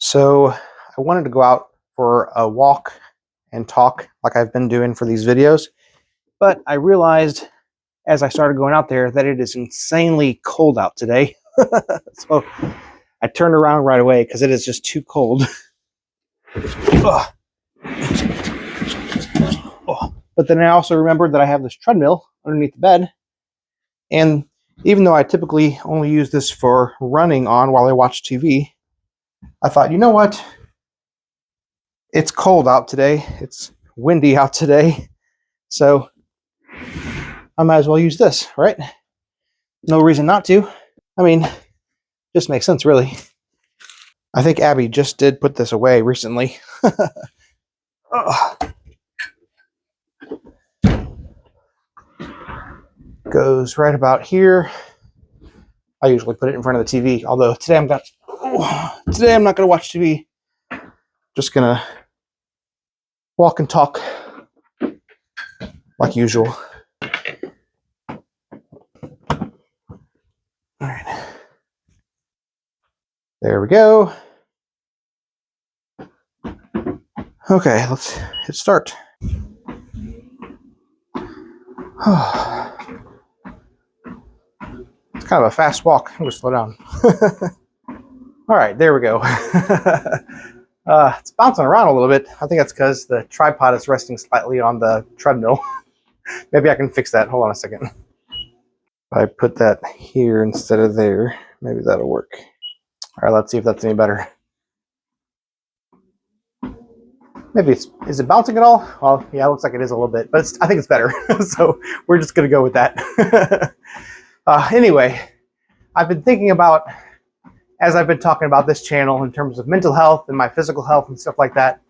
So I wanted to go out for a walk and talk like I've been doing for these videos, but I realized as I started going out there that it is insanely cold out today. So I turned around right away because it is just too cold. Ugh. Oh. But then I also remembered that I have this treadmill underneath the bed, and even though I typically only use this for running on while I watch TV, I thought, you know what? It's cold out today. It's windy out today. So I might as well use this, right? No reason not to. I mean, just makes sense, really. I think Abby just did put this away recently. Goes right about here. I usually put it in front of the TV, although today I'm not going to watch TV. Just going to walk and talk like usual. All right. There we go. Okay, let's hit start. It's kind of a fast walk. I'm going to slow down. All right, there we go. It's bouncing around a little bit. I think that's because the tripod is resting slightly on the treadmill. Maybe I can fix that. Hold on a second. If I put that here instead of there, maybe that'll work. All right, let's see if that's any better. Maybe is it bouncing at all? Well, yeah, it looks like it is a little bit, but I think it's better. So we're just going to go with that. Anyway, I've been thinking about, as I've been talking about this channel in terms of mental health and my physical health and stuff like that,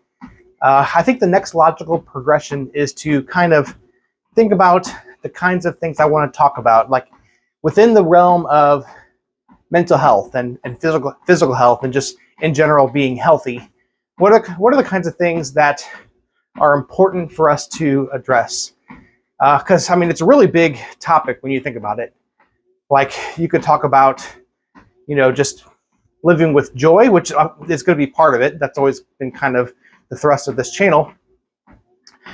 I think the next logical progression is to kind of think about the kinds of things I want to talk about, like within the realm of mental health and physical health and just in general being healthy. What are the kinds of things that are important for us to address? Because, I mean, it's a really big topic when you think about it. Like, you could talk about, just living with joy, which is going to be part of it. That's always been kind of the thrust of this channel.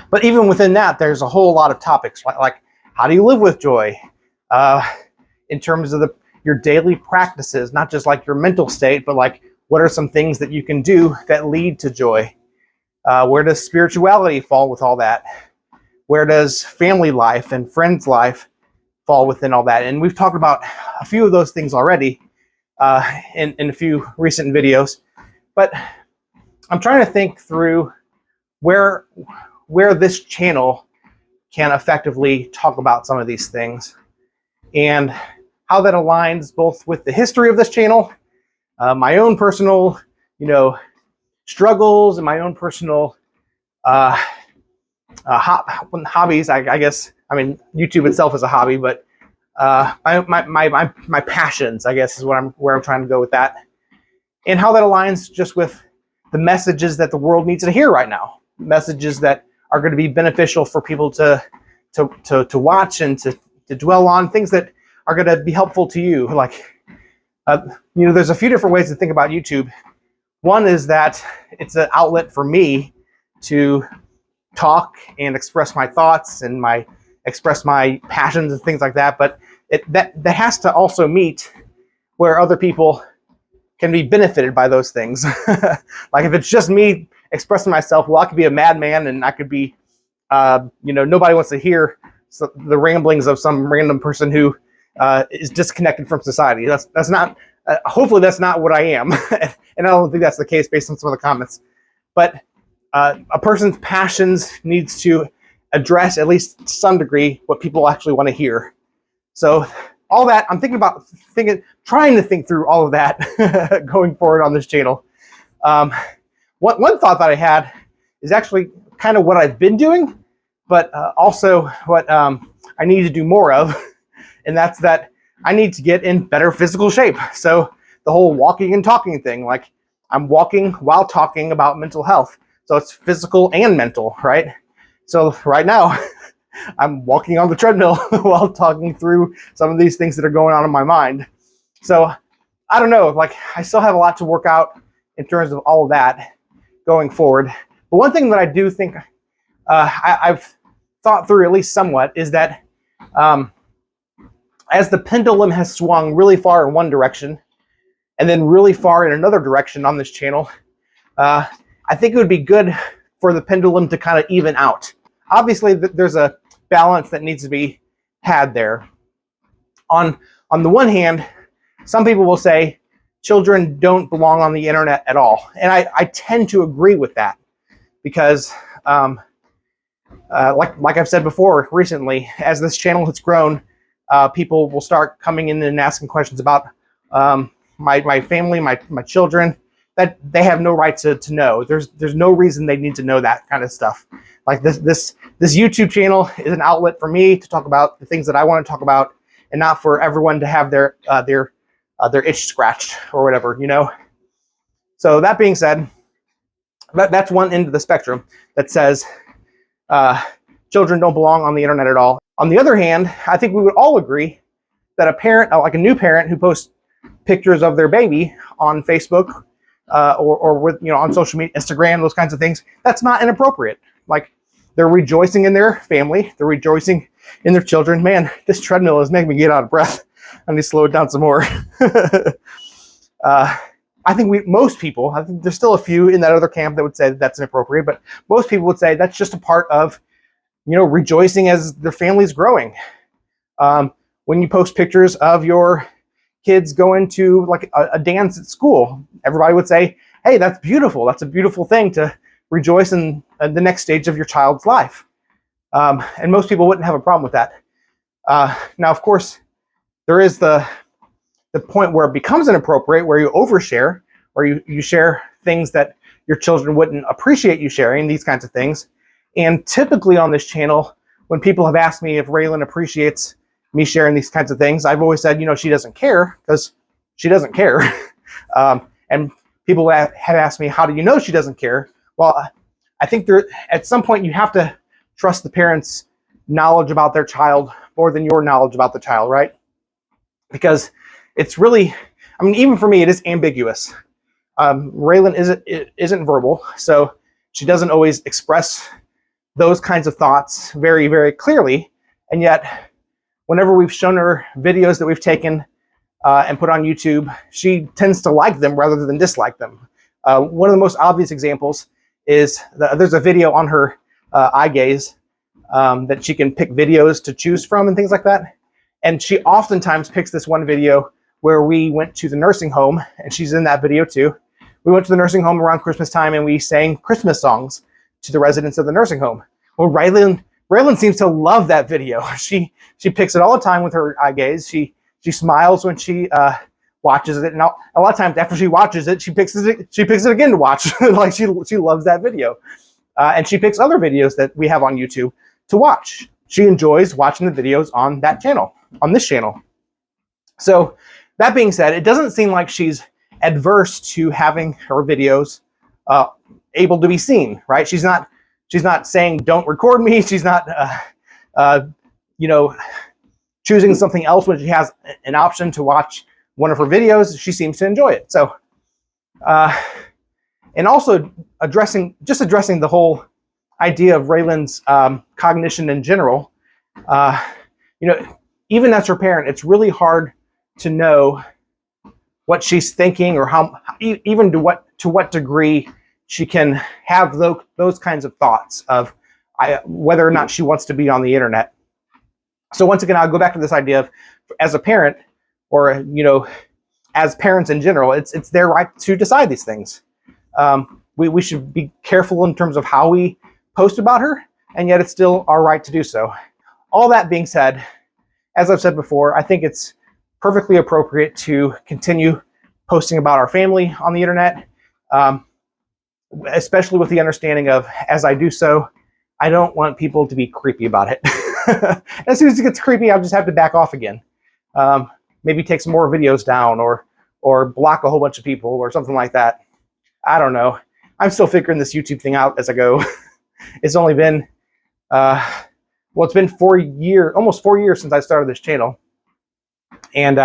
But even within that, there's a whole lot of topics, like how do you live with joy? In terms of your daily practices, not just like your mental state, but like what are some things that you can do that lead to joy? Where does spirituality fall with all that? Where does family life and friends life fall within all that? And we've talked about a few of those things already in a few recent videos. But I'm trying to think through where this channel can effectively talk about some of these things and how that aligns both with the history of this channel, my own personal, struggles and my own personal hobbies. I guess. I mean, YouTube itself is a hobby, but my passions, I guess, is where I'm trying to go with that, and how that aligns just with the messages that the world needs to hear right now. Messages that are going to be beneficial for people to watch and to dwell on. Things that are going to be helpful to you, like. There's a few different ways to think about YouTube. One is that it's an outlet for me to talk and express my thoughts and express my passions and things like that. But that has to also meet where other people can be benefited by those things. Like if it's just me expressing myself, well, I could be a madman and I could be, nobody wants to hear the ramblings of some random person who is disconnected from society. That's not. Hopefully, that's not what I am, and I don't think that's the case based on some of the comments. But a person's passions needs to address, at least to some degree, what people actually want to hear. So all that I'm trying to think through all of that going forward on this channel. One thought that I had is actually kind of what I've been doing, but also what I need to do more of. And that's that I need to get in better physical shape. So the whole walking and talking thing, like I'm walking while talking about mental health. So it's physical and mental, right? So right now I'm walking on the treadmill while talking through some of these things that are going on in my mind. So I don't know, like I still have a lot to work out in terms of all of that going forward. But one thing that I do think I've thought through at least somewhat is that as the pendulum has swung really far in one direction and then really far in another direction on this channel, I think it would be good for the pendulum to kind of even out. Obviously, there's a balance that needs to be had there. On the one hand, some people will say children don't belong on the internet at all. And I tend to agree with that because like I've said before recently, as this channel has grown, people will start coming in and asking questions about my family, my children, that they have no right to know. There's no reason they need to know that kind of stuff. Like this YouTube channel is an outlet for me to talk about the things that I want to talk about, and not for everyone to have their itch scratched or whatever, you know. So that being said, that's one end of the spectrum that says children don't belong on the internet at all. On the other hand, I think we would all agree that a parent, like a new parent who posts pictures of their baby on Facebook or with, you know, on social media, Instagram, those kinds of things, that's not inappropriate. Like, they're rejoicing in their family, they're rejoicing in their children. Man, this treadmill is making me get out of breath. I need to slow it down some more. I think most people, I think there's still a few in that other camp that would say that that's inappropriate, but most people would say that's just a part of, you know, rejoicing as their family's growing. When you post pictures of your kids going to like a dance at school, everybody would say, hey, that's beautiful. That's a beautiful thing to rejoice in the next stage of your child's life. And most people wouldn't have a problem with that. Now, of course, there is the point where it becomes inappropriate, where you overshare, or you share things that your children wouldn't appreciate you sharing, these kinds of things. And typically on this channel, when people have asked me if Raylan appreciates me sharing these kinds of things, I've always said, you know, she doesn't care, because she doesn't care. And people have asked me, how do you know she doesn't care? Well, I think at some point you have to trust the parents' knowledge about their child more than your knowledge about the child, right? Because it's really, I mean, even for me, it is ambiguous. Raylan isn't verbal, so she doesn't always express those kinds of thoughts very, very clearly. And yet, whenever we've shown her videos that we've taken and put on YouTube, she tends to like them rather than dislike them. One of the most obvious examples is there's a video on her eye gaze that she can pick videos to choose from and things like that. And she oftentimes picks this one video where we went to the nursing home, and she's in that video too. We went to the nursing home around Christmas time, and we sang Christmas songs to the residents of the nursing home. Well, Raylan seems to love that video. She picks it all the time with her eye gaze. She smiles when she watches it, and a lot of times after she watches it, she picks it again to watch. Like she loves that video, and she picks other videos that we have on YouTube to watch. She enjoys watching the videos on that channel, on this channel. So that being said, it doesn't seem like she's adverse to having her videos able to be seen, right? She's not saying don't record me. She's not you know, choosing something else when she has an option to watch one of her videos. She seems to enjoy it. So and also addressing the whole idea of Raylan's cognition in general. You know, even as her parent, it's really hard to know what she's thinking, or how, even to what degree she can have those kinds of thoughts of whether or not she wants to be on the internet. So once again, I'll go back to this idea of, as a parent, or, you know, as parents in general, it's their right to decide these things. We should be careful in terms of how we post about her, and yet it's still our right to do so. All that being said, as I've said before, I think it's perfectly appropriate to continue posting about our family on the internet, especially with the understanding of, as I do so, I don't want people to be creepy about it. As soon as it gets creepy, I'll just have to back off again. Maybe take some more videos down, or block a whole bunch of people, or something like that. I don't know. I'm still figuring this YouTube thing out as I go. It's only been, well, it's been almost 4 years since I started this channel. And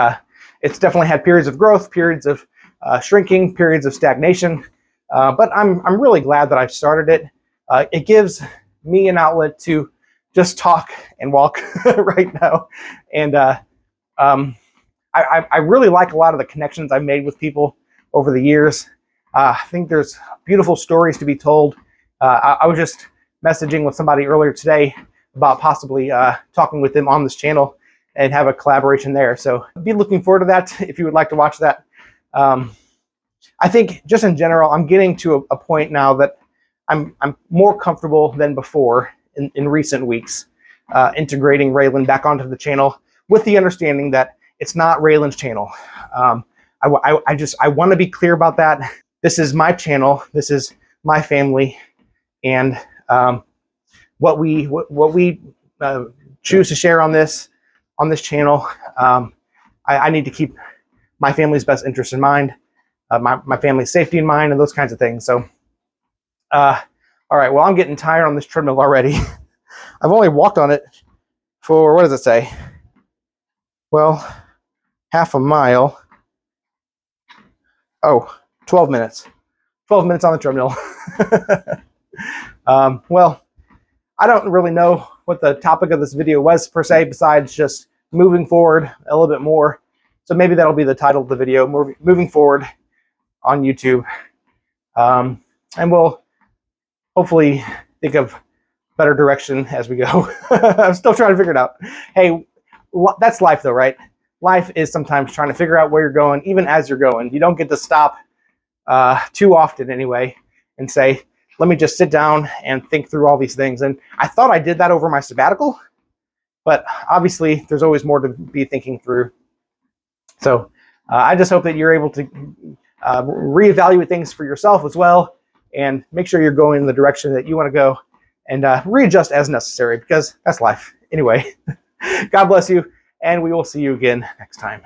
it's definitely had periods of growth, periods of shrinking, periods of stagnation. But I'm really glad that I've started it. It gives me an outlet to just talk and walk right now. And I really like a lot of the connections I've made with people over the years. I think there's beautiful stories to be told. I was just messaging with somebody earlier today about possibly talking with them on this channel and have a collaboration there. So be looking forward to that if you would like to watch that. I think just in general, I'm getting to a point now that I'm more comfortable than before in recent weeks, integrating Raylan back onto the channel with the understanding that it's not Raylan's channel. I want to be clear about that. This is my channel. This is my family, and what we choose to share on this channel. I need to keep my family's best interest in mind, my family's safety in mind, and those kinds of things. So, all right. Well, I'm getting tired on this treadmill already. I've only walked on it for, what does it say? Well, half a mile. Oh, 12 minutes. 12 minutes on the treadmill. Well, I don't really know what the topic of this video was per se, besides just moving forward a little bit more. So maybe that'll be the title of the video, moving forward on YouTube. And we'll hopefully think of better direction as we go. I'm still trying to figure it out. Hey, that's life though, right? Life is sometimes trying to figure out where you're going, even as you're going. You don't get to stop too often anyway and say, let me just sit down and think through all these things. And I thought I did that over my sabbatical, but obviously there's always more to be thinking through. So I just hope that you're able to reevaluate things for yourself as well, and make sure you're going in the direction that you want to go, and readjust as necessary, because that's life. Anyway, God bless you, and we will see you again next time.